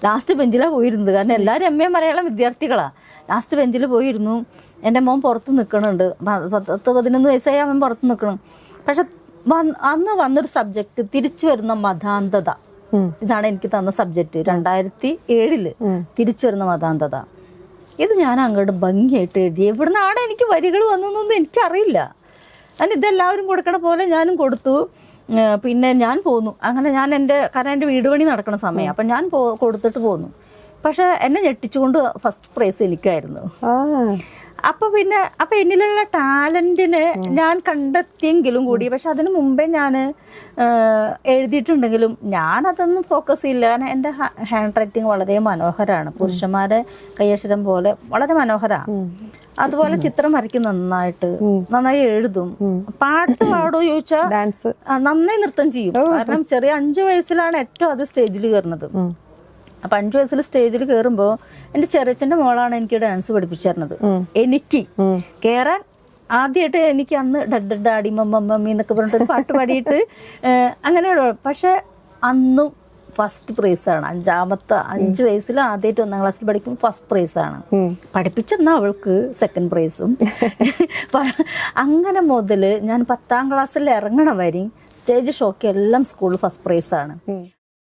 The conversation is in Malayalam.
ലാസ്റ്റ് ബെഞ്ചിലാണ് പോയിരുന്നത്. കാരണം എല്ലാവരും MA മലയാളം വിദ്യാർത്ഥികളാണ്. ലാസ്റ്റ് ബെഞ്ചിൽ പോയിരുന്നു. എൻ്റെ മോൻ പുറത്ത് നിൽക്കണുണ്ട്. 10-11 വയസ്സായി അവൻ പുറത്ത് നിൽക്കണം. പക്ഷെ അന്ന് വന്നൊരു സബ്ജക്റ്റ് തിരിച്ചു വരുന്ന മതാന്തത. ഇതാണ് എനിക്ക് തന്ന സബ്ജക്റ്റ് 2007 തിരിച്ചു വരുന്ന മതാന്തത. ഇത് ഞാൻ അങ്ങോട്ട് ഭംഗിയായിട്ട് എഴുതി. എവിടുന്നാണ് എനിക്ക് വരികൾ വന്നതെന്നൊന്നും എനിക്കറിയില്ല. ഞാൻ ഇതെല്ലാവരും കൊടുക്കണ പോലെ ഞാനും കൊടുത്തു. പിന്നെ ഞാൻ പോന്നു. അങ്ങനെ ഞാൻ കാരണം എൻ്റെ വീട് പണി നടക്കുന്ന സമയം. അപ്പം ഞാൻ കൊടുത്തിട്ട് പോന്നു. പക്ഷെ എന്നെ ഞെട്ടിച്ചുകൊണ്ട് ഫസ്റ്റ് പ്രൈസ് എനിക്കായിരുന്നു. അപ്പം എന്നിലുള്ള ടാലന്റിനെ ഞാൻ കണ്ടെത്തിയെങ്കിലും കൂടി, പക്ഷെ അതിന് മുമ്പേ ഞാൻ എഴുതിയിട്ടുണ്ടെങ്കിലും ഞാനതൊന്നും ഫോക്കസ് ചെയ്യില്ല. കാരണം എൻ്റെ ഹാൻഡ് റൈറ്റിംഗ് വളരെ മനോഹരമാണ്. പുരുഷന്മാരെ കൈയക്ഷരം പോലെ വളരെ മനോഹരമാണ്. അതുപോലെ ചിത്രം വരയ്ക്കും നന്നായി എഴുതും. പാട്ട് പാടോ ചോദിച്ചാൽ നന്നായി നൃത്തം ചെയ്യും. കാരണം ചെറിയ 5 വയസ്സിലാണ് ഏറ്റവും ആദ്യം സ്റ്റേജിൽ കയറുന്നത്. അപ്പം 5 വയസ്സിൽ സ്റ്റേജിൽ കയറുമ്പോൾ എൻ്റെ ചെറിയച്ഛൻ്റെ മോളാണ് എനിക്ക് ഡാൻസ് പഠിപ്പിച്ചു തരുന്നത്. എനിക്ക് കയറാൻ ആദ്യമായിട്ട് എനിക്ക് അന്ന് ഡാഡി മമ്മി എന്നൊക്കെ പറഞ്ഞിട്ടൊരു പാട്ട് പാടിയിട്ട് അങ്ങനെ. പക്ഷെ അന്നും ഫസ്റ്റ് പ്രൈസാണ്. 5 വയസ്സിൽ ആദ്യമായിട്ട് 1ാം ക്ലാസ്സിൽ പഠിക്കുമ്പോൾ ഫസ്റ്റ് പ്രൈസാണ്. പഠിപ്പിച്ചെന്നാ അവൾക്ക് സെക്കൻഡ് പ്രൈസും. അങ്ങനെ മുതൽ ഞാൻ 10ാം ക്ലാസ്സിൽ ഇറങ്ങണ വരെ സ്റ്റേജ് ഷോക്ക് എല്ലാം സ്കൂളിൽ ഫസ്റ്റ് പ്രൈസാണ്.